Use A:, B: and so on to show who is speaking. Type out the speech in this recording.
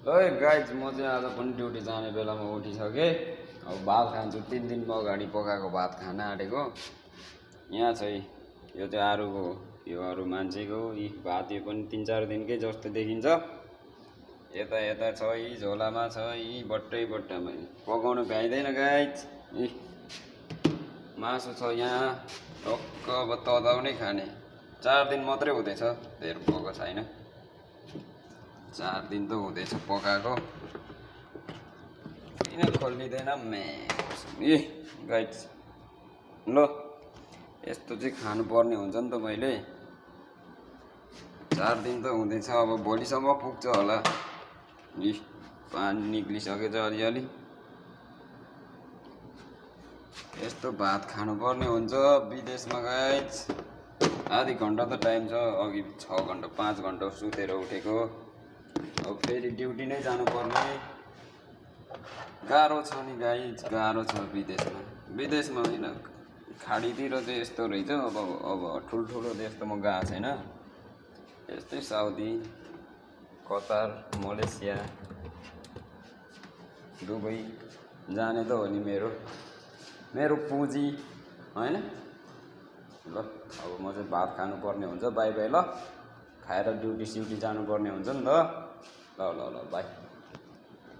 A: ओए गाइज म चाहिँ आज पनि ड्युटी जाने बेलामा उठिसकेँ। अब भात खान्छु। 3 दिन अगाडि पकाएको भात खान आँटेको यहाँ छ। यो चाहिँ आरुको हो, यो अरू मान्छेको हो। यी भात यो पनि 3-4 दिनकै जस्तो देखिन्छ। यता यता छ, यी झोलामा छ, यी बट्टै बट्टामा पकाउनु भ्याइँदैन गाइज। यी मासु छ यहाँ टक्क। अब तताउनै खाने। 4 दिन मात्रै हुँदैछ, धेर पकाएको छैन। 4 दिन त हुँदैछ पकाएको। किन खोलिँदैन ए गाइज। ल यस्तो चाहिँ खानुपर्ने हुन्छ नि त। मैले 4 दिन त हुँदैछ, अब भोलिसम्म पुग्छ होला। यी पानी निक्लिसकेछ अलिअलि। यस्तो भात खानुपर्ने हुन्छ विदेशमा गाइज। आधी घन्टा त टाइम छ, अघि 6 घन्टा 5 घन्टा सुतेर उठेको। अब फेरि ड्युटी नै जानुपर्ने। गाह्रो छ नि गाइज, गाह्रो छ विदेशमा। विदेशमा होइन, खाडीतिर चाहिँ यस्तो रहेछ। अब ठुल्ठुलो देश त म गएको छैन। यस्तै साउदी, कतार, मलेसिया, दुबई जाने त हो नि मेरो पुँजी होइन। ल अब म चाहिँ भात खानुपर्ने हुन्छ। By by. ल खाएर ड्युटी सिउटी जानुपर्ने हुन्छ नि त। ल ल ल बाई।